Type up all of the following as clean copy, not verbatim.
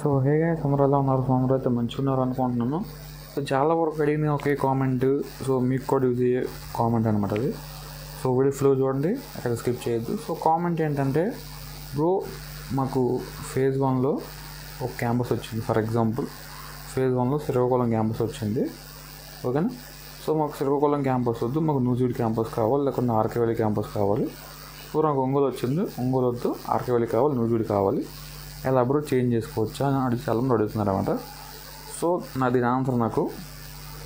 So hey guys, అందరూ ఎలా ఉన్నారు? సో అందరూ అయితే మంచిగా ఉన్నారు అనుకుంటున్నాను. సో చాలా వరకు అడిగిన ఒకే కామెంట్, సో మీకు కూడా యూజ్ అయ్యే కామెంట్ అనమాట అది. సో వీడియో ఫ్లో చూడండి, అక్కడ స్కిప్ చేయొద్దు. సో కామెంట్ ఏంటంటే, బ్రో మాకు ఫేజ్ 1లో ఒక క్యాంపస్ వచ్చింది. ఫర్ ఎగ్జాంపుల్ ఫేజ్ 1లో శ్రీకాకుళం క్యాంపస్ వచ్చింది, ఓకేనా? సో మాకు శ్రీకాకుళం క్యాంపస్ వద్దు, మాకు నూజివీడు క్యాంపస్ కావాలి, లేకుంటే ఆర్కే వ్యాలీ క్యాంపస్ కావాలి. సో నాకు ఒంగోలు వచ్చింది, ఒంగోలు వద్దు, ఆర్కే వ్యాలీ కావాలి, నూజివీడు కావాలి, ఎలా బ్రో చేంజ్ చేసుకోవచ్చా అని చాలామంది అడుగుతున్నారు అనమాట. సో నాది ఆన్సర్ నాకు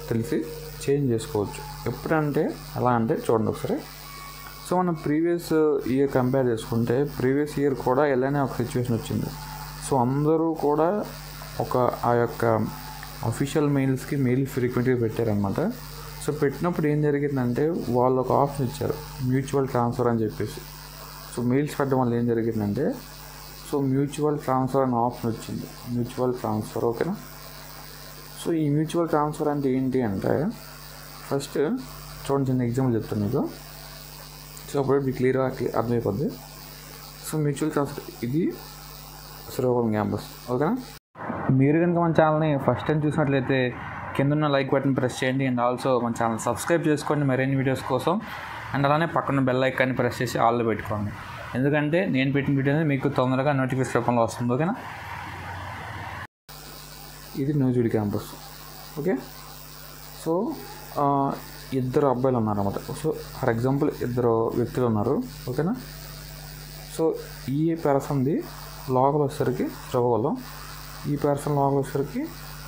తెలిసి చేంజ్ చేసుకోవచ్చు. ఎప్పుడంటే ఎలా అంటే చూడండి ఒకసారి. సో మనం ప్రీవియస్ ఇయర్ కంపేర్ చేసుకుంటే ప్రీవియస్ ఇయర్ కూడా ఇలానే ఒక సిచ్యువేషన్ వచ్చింది. సో అందరూ కూడా ఆ యొక్క అఫీషియల్ మెయిల్స్కి మెయిల్ ఫ్రీక్వెంట్గా పెట్టారనమాట. సో పెట్టినప్పుడు ఏం జరిగిందంటే వాళ్ళు ఒక ఆప్షన్ ఇచ్చారు, మ్యూచువల్ ట్రాన్స్ఫర్ అని చెప్పేసి. సో మెయిల్స్ పెట్టడం వల్ల ఏం జరిగిందంటే, సో మ్యూచువల్ ట్రాన్స్ఫర్ అనే ఆప్షన్ వచ్చింది, మ్యూచువల్ ట్రాన్స్ఫర్, ఓకేనా? సో ఈ మ్యూచువల్ ట్రాన్స్ఫర్ అంటే ఏంటి అంటే, ఫస్ట్ చూడండి, చిన్న ఎగ్జాంపుల్ చెప్తాను మీకు. సో అప్పుడు మీకు క్లియర్గా అర్థమైపోద్ది. సో మ్యూచువల్ ట్రాన్స్ఫర్ ఇది శ్రీకాకుళం క్యాంపస్, ఓకేనా? మీరు కనుక మన ఛానల్ని ఫస్ట్ టైం చూసినట్లయితే కింద ఉన్న లైక్ బటన్ ప్రెస్ చేయండి, అండ్ ఆల్సో మన ఛానల్ సబ్స్క్రైబ్ చేసుకోండి మరిన్ని వీడియోస్ కోసం. అండ్ అలానే పక్కన బెల్ ఐకాన్ని ప్రెస్ చేసి ఆల్లో పెట్టుకోండి, ఎందుకంటే నేను పెట్టిన వీడియో అనేది మీకు తొందరగా నోటిఫికేషన్ రూపంలో వస్తుంది, ఓకేనా? ఇది నూజివీడు క్యాంపస్, ఓకే? సో ఇద్దరు అబ్బాయిలు ఉన్నారన్నమాట. సో ఫర్ ఎగ్జాంపుల్ ఇద్దరు వ్యక్తులు ఉన్నారు, ఓకేనా? సో ఈ పర్సన్ది లోకల్ వచ్చేసరికి శ్రీకాకుళం, ఈ పర్సన్ లోకల్ వచ్చేసరికి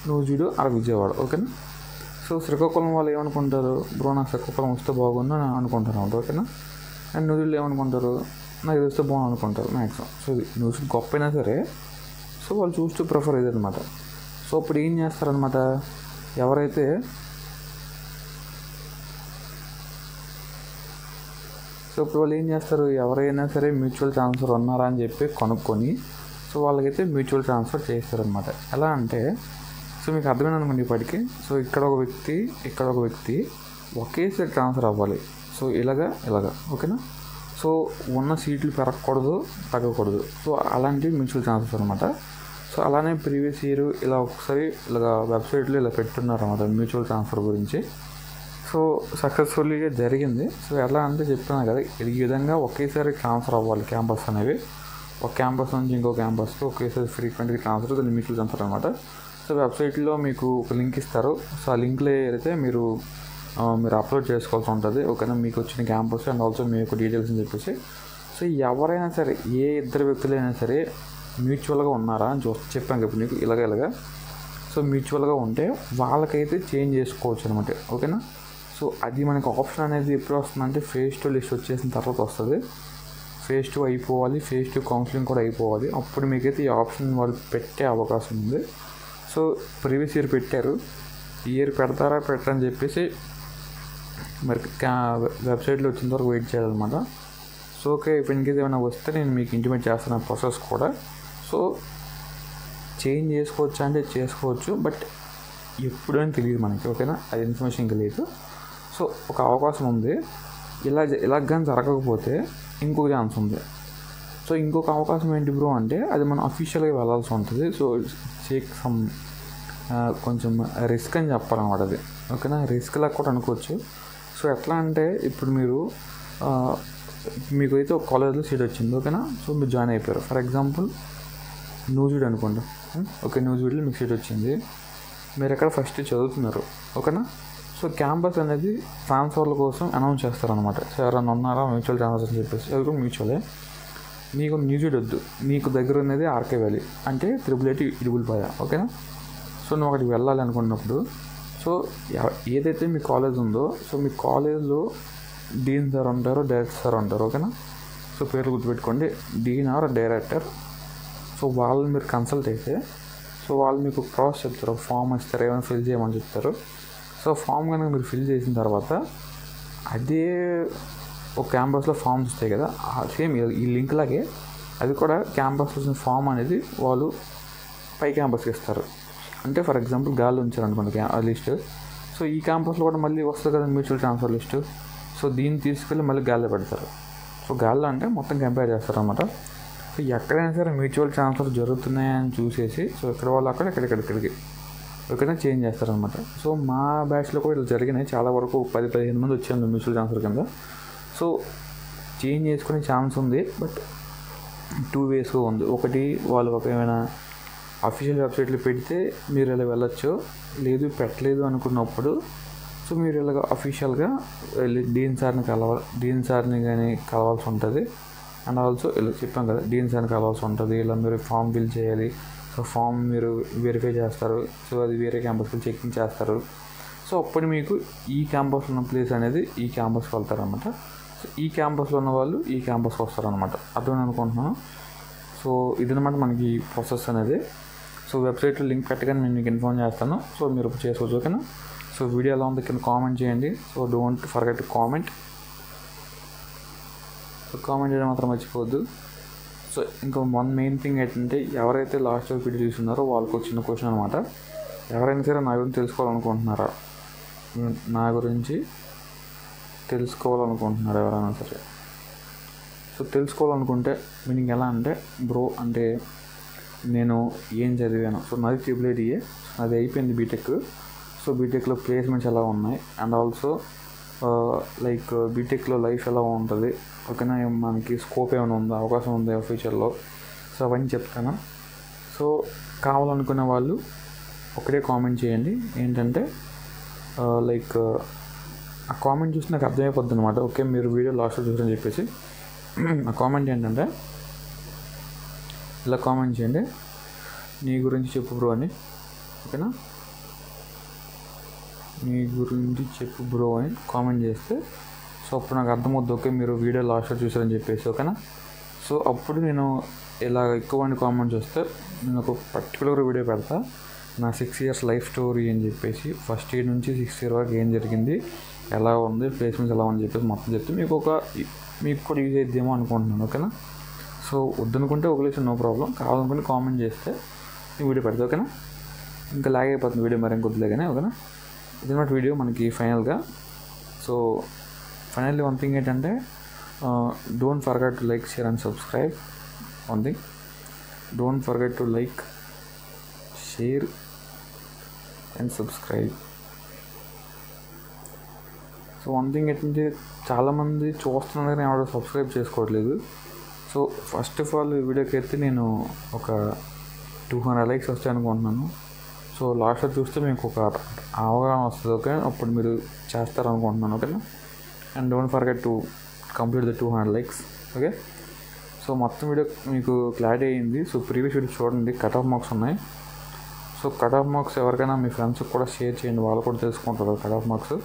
నూజివీడు విజయవాడ, ఓకేనా? సో శ్రీకాకుళం వాళ్ళు ఏమనుకుంటారు, బ్రో నాకు శ్రీకాకుళం వస్తే బాగుంది అని అనుకుంటారు అన్నమాట, ఓకేనా? అండ్ నూజివీడు ఏమనుకుంటారు, నాకు ఇది వస్తే బాగుంది అనుకుంటారు మ్యాక్సిమం. సో ఇది నూజివీడు గొప్ప అయినా సరే, సో వాళ్ళు చూస్తూ ప్రిఫర్ ఇది అనమాట. సో ఇప్పుడు ఏం చేస్తారనమాట, ఎవరైతే సో ఇప్పుడు వాళ్ళు ఏం చేస్తారు, ఎవరైనా సరే మ్యూచువల్ ట్రాన్స్ఫర్ ఉన్నారా అని చెప్పి కనుక్కొని సో వాళ్ళకైతే మ్యూచువల్ ట్రాన్స్ఫర్ చేస్తారనమాట. ఎలా అంటే, సో మీకు అర్థమైంది అనుకోండి ఇప్పటికీ. సో ఇక్కడ ఒక వ్యక్తి ఒకేసారి ట్రాన్స్ఫర్ అవ్వాలి. సో ఇలాగా, ఓకేనా? సో ఉన్న సీట్లు పెరగకూడదు, తగ్గకూడదు. సో అలాంటివి మ్యూచువల్ ట్రాన్స్ఫర్ అనమాట. సో అలానే ప్రీవియస్ ఇయర్ ఇలా ఒకసారి ఇలాగ వెబ్సైట్లో ఇలా పెట్టున్నారు అన్నమాట మ్యూచువల్ ట్రాన్స్ఫర్ గురించి. సో సక్సెస్ఫుల్గా జరిగింది. సో ఎలా అంటే చెప్తున్నాను కదా, ఈ విధంగా ఒకేసారి ట్రాన్స్ఫర్ అవ్వాలి క్యాంపస్ అనేవి. ఒక క్యాంపస్ నుంచి ఇంకో క్యాంపస్కి ఒకేసారి ఫ్రీక్వెంట్గా ట్రాన్స్ఫర్, దాన్ని మ్యూచువల్ ట్రాన్స్ఫర్ అనమాట. సో వెబ్సైట్లో మీకు ఒక లింక్ ఇస్తారు. సో ఆ లింక్లో అయితే మీరు అప్లోడ్ చేసుకోవాల్సి ఉంటుంది, ఓకేనా? మీకు వచ్చిన క్యాంపస్ అండ్ ఆల్సో మీ యొక్క డీటెయిల్స్ అని చెప్పేసి. సో ఎవరైనా సరే, ఏ ఇద్దరు వ్యక్తులైనా సరే మ్యూచువల్గా ఉన్నారా అని చెప్పాను ఇప్పుడు మీకు ఇలాగా. సో మ్యూచువల్గా ఉంటే వాళ్ళకైతే చేంజ్ చేసుకోవచ్చు అనమాట, ఓకేనా? సో అది మనకు ఆప్షన్ అనేది ఎప్పుడు వస్తుందంటే, ఫేజ్ 2 లిస్ట్ వచ్చేసిన తర్వాత వస్తుంది. ఫేజ్ 2 అయిపోవాలి, ఫేజ్ 2 కౌన్సిలింగ్ కూడా అయిపోవాలి. అప్పుడు మీకైతే ఈ ఆప్షన్ వాళ్ళు పెట్టే అవకాశం ఉంది. సో ప్రీవియస్ ఇయర్ పెట్టారు, ఈ ఇయర్ పెడతారా పెట్టని చెప్పేసి మరి వెబ్సైట్లో వచ్చిన వరకు వెయిట్ చేయాలన్నమాట. So okay, if in case ఏమైనా వస్తే నేను మీకు ఇంటిమేట్ చేస్తున్న ప్రాసెస్ కూడా. సో చేంజ్ చేసుకోవచ్చు అంటే చేసుకోవచ్చు, బట్ ఎప్పుడు అని తెలియదు మనకి, ఓకేనా? అది ఇన్ఫర్మేషన్ ఇంకా లేదు. సో ఒక అవకాశం ఉంది, ఇలా కానీ జరగకపోతే ఇంకొక ఛాన్స్ ఉంది. సో ఇంకొక అవకాశం ఏంటి బ్రో అంటే, అది మనం అఫీషియల్గా వెళ్ళాల్సి ఉంటుంది. సో టేక్ సమ్ కొంచెం రిస్క్ అని చెప్పాలన్నమాట అది, ఓకేనా? రిస్క్లా కూడా అనుకోవచ్చు. సో ఎట్లా అంటే, ఇప్పుడు మీకు అయితే ఒక కాలేజ్లో సీట్ వచ్చింది, ఓకేనా? సో మీరు జాయిన్ అయిపోయారు. ఫర్ ఎగ్జాంపుల్ నూజివీడు అనుకోండి, ఓకే? నూజివీడులో మీకు సీట్ వచ్చింది, మీరు ఎక్కడ ఫస్ట్ చదువుతున్నారు, ఓకేనా? సో క్యాంపస్ అనేది ట్రాన్స్ఫర్ల కోసం అనౌన్స్ చేస్తారనమాట. సో ఎవరైనా ఉన్నారా మ్యూచువల్ ట్రాన్స్ఫర్ అని చెప్పేసి, ఎవరు మ్యూచువలే, మీకు నూజివీడు వద్దు, మీకు దగ్గర ఉన్నది ఆర్కే వ్యాలీ అంటే 888 ఇడుగులపాయ, ఓకేనా? సో నువ్వు అక్కడికి వెళ్ళాలి అనుకున్నప్పుడు, సో ఏదైతే మీ కాలేజ్ ఉందో, సో మీ కాలేజ్లో డీన్ సార్ ఉంటారు, డైరెక్టర్ సార్ ఉంటారు, ఓకేనా? సో పేర్లు గుర్తుపెట్టుకోండి, డీన్ ఆర్ డైరెక్టర్. సో వాళ్ళని మీరు కన్సల్ట్ అయితే, సో వాళ్ళు మీకు ప్రాసెస్ చెప్తారు, ఫామ్ ఇస్తారు, ఏమైనా ఫిల్ చేయమని చెప్తారు. సో ఫామ్ కనుక మీరు ఫిల్ చేసిన తర్వాత, అదే ఒక క్యాంపస్లో ఫామ్స్ వస్తాయి కదా, సేమ్ ఈ లింక్ లాగే అది కూడా క్యాంపస్లో వచ్చిన ఫామ్ అనేది వాళ్ళు పై క్యాంపస్కి ఇస్తారు. అంటే ఫర్ ఎగ్జాంపుల్ గాల్లో ఉంచారనుకోండి ఆ లిస్ట్. సో ఈ క్యాంపస్లో కూడా మళ్ళీ వస్తుంది కదా మ్యూచువల్ ట్రాన్స్ఫర్ లిస్టు. సో దీన్ని తీసుకెళ్ళి మళ్ళీ గాల్లో పెడతారు. సో గాల్లో అంటే మొత్తం కంపేర్ చేస్తారు అన్నమాట. సో ఎక్కడైనా సరే మ్యూచువల్ ట్రాన్స్ఫర్ జరుగుతున్నాయని చూసేసి సో ఇక్కడ వాళ్ళు అక్కడ ఇక్కడికి ఓకేనా చేంజ్ చేస్తారనమాట. సో మా బ్యాచ్లో కూడా ఇలా జరిగినాయి, చాలా వరకు 10-15 మంది వచ్చాను మ్యూచువల్ ట్రాన్స్ఫర్ కింద. సో చేంజ్ చేసుకునే ఛాన్స్ ఉంది, బట్ 2 ways ఉంది. ఒకటి వాళ్ళు ఒక ఏమైనా అఫీషియల్ వెబ్సైట్లు పెడితే మీరు ఇలా వెళ్ళొచ్చు, లేదు పెట్టలేదు అనుకున్నప్పుడు సో మీరు ఇలాగ అఫీషియల్గా వెళ్ళి డీన్ సార్ని కానీ కలవాల్సి ఉంటుంది. అండ్ ఆల్సో ఇలా చెప్పాం కదా, డీన్ సార్ని కలవాల్సి ఉంటుంది. ఇలా మీరు ఫామ్ ఫిల్ చేయాలి. సో ఫామ్ మీరు వెరిఫై చేస్తారు, సో అది వేరే క్యాంపస్కి చెకింగ్ చేస్తారు. సో అప్పుడు మీకు ఈ క్యాంపస్లో ఉన్న ప్లేస్ అనేది ఈ క్యాంపస్కి వెళ్తారనమాట. సో ఈ క్యాంపస్లో ఉన్న వాళ్ళు ఈ క్యాంపస్కి వస్తారనమాట. అర్థం అనుకుంటున్నాను. సో ఇదనమాట మనకి ప్రాసెస్ అనేది. సో వెబ్సైట్లో లింక్ పెట్టగానే నేను మీకు ఇన్ఫార్మ్ చేస్తాను. సో మీరు చేసుకోవచ్చు, ఓకేనా. సో వీడియో ఎలా ఉంది కింద కామెంట్ చేయండి. So don't forget to comment. So comment చేయడం మాత్రం మర్చిపోవద్దు. సో ఇంకా వన్ మెయిన్ థింగ్ ఏంటంటే, ఎవరైతే లాస్ట్ వీడియో చూస్తున్నారో వాళ్ళకు వచ్చిన క్వశ్చన్ అనమాట. ఎవరైనా సరే నా గురించి తెలుసుకోవాలనుకుంటున్నారా, ఎవరైనా సరే సో తెలుసుకోవాలనుకుంటే మీనింగ్ ఎలా అంటే, బ్రో అంటే నేను ఏం చదివాను. సో నాది AAA, అది అయిపోయింది బీటెక్. సో బీటెక్లో ప్లేస్మెంట్స్ ఎలా ఉన్నాయి, అండ్ ఆల్సో లైక్ బీటెక్లో లైఫ్ ఎలా ఉంటుంది, ఓకేనా, మనకి స్కోప్ ఏమైనా ఉందా, అవకాశం ఉందా ఫ్యూచర్లో, సో అవన్నీ చెప్తాను. సో కావాలనుకునే వాళ్ళు ఒకటే కామెంట్ చేయండి. ఏంటంటే లైక్ ఆ కామెంట్ చూసి నాకు అర్థమైపోద్ది అనమాట. ఓకే మీరు వీడియో లాస్ట్లో చూసారని చెప్పేసి. ఆ కామెంట్ ఏంటంటే ఇలా కామెంట్ చేయండి, నీ గురించి చెప్పు బ్రో అని, ఓకేనా, నీ గురించి చెప్పు బ్రో అని కామెంట్ చేస్తే సో అప్పుడు నాకు అర్థమవుద్ది, ఓకే మీరు వీడియో లాస్ట్లో చూసారని చెప్పేసి, ఓకేనా. సో అప్పుడు నేను ఇలా ఎక్కువ కామెంట్స్ వస్తే నేను ఒక పర్టికులర్ వీడియో పెడతా, నా 6 years లైఫ్ స్టోరీ అని చెప్పేసి, ఫస్ట్ ఇయర్ నుంచి 6th year వరకు ఏం జరిగింది, ఎలా ఉంది, ప్లేస్మెంట్స్ ఎలా అని చెప్పేసి మొత్తం చెప్తే మీకు కూడా యూజ్ అయిద్దేమో అనుకుంటున్నాను, ఓకేనా. సో వద్దనుకుంటే వదిలేసి నో ప్రాబ్లం, కావాలనుకుంటే కామెంట్ చేస్తే ఈ వీడియో పెడతా, ఓకేనా. ఇంకా లాగ్ అయిపోతుంది వీడియో, మరి ఇంకొద్దులే కానీ, ఓకేనా. ఇదన్నమాట వీడియో మనకి ఫైనల్గా. సో ఫైనల్లీ వన్ థింగ్ ఏంటంటే, don't forget to like, share and subscribe. One thing, don't forget to like, share and subscribe. So one thing ఏంటంటే, చాలామంది చూస్తున్నారు కానీ ఎవరు సబ్స్క్రైబ్ చేసుకోవట్లేదు. సో ఫస్ట్ ఆఫ్ ఆల్ ఈ వీడియోకి అయితే నేను ఒక 200 likes వస్తాయి అనుకుంటున్నాను. సో లాస్ట్లో చూస్తే మీకు ఒక అవగాహన వస్తుంది, ఓకే, అప్పుడు మీరు చేస్తారనుకుంటున్నాను, ఓకేనా. And don't forget to complete the 200 likes, okay. So మొత్తం వీడియో మీకు క్లారిటీ అయ్యింది. సో ప్రీవియస్ వీడియో చూడండి, కట్ ఆఫ్ మార్క్స్ ఉన్నాయి. సో కట్ ఆఫ్ మార్క్స్ ఎవరికైనా మీ ఫ్రెండ్స్కి కూడా షేర్ చేయండి, వాళ్ళు కూడా తెలుసుకుంటారు కట్ ఆఫ్ మార్క్స్,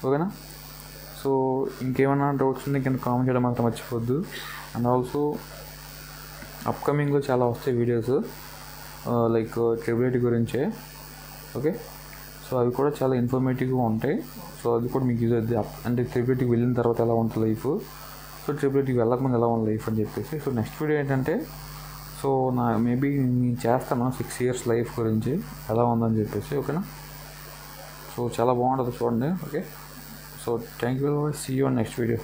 ఓకేనా. సో ఇంకేమైనా డౌట్స్ ఉంటే కింద కామెంట్ చేయడం మాత్రం మర్చిపోద్దు. అండ్ ఆల్సో అప్కమింగ్లో చాలా వస్తాయి వీడియోస్ లైక్ AAA గురించే, ఓకే. సో అవి కూడా చాలా ఇన్ఫర్మేటివ్గా ఉంటాయి. సో అది కూడా మీకు యూజ్ అవుతుంది. అంటే AAAకి వెళ్ళిన తర్వాత ఎలా ఉంటుంది లైఫ్, సో AAAకి వెళ్ళకముందు ఎలా ఉంది లైఫ్ అని చెప్పేసి. సో నెక్స్ట్ వీడియో ఏంటంటే, సో మేబీ నేను చేస్తాను 6 years లైఫ్ గురించి ఎలా ఉందని చెప్పేసి, ఓకేనా. సో చాలా బాగుంటుంది చూడండి, okay. So thank you, see you on next video.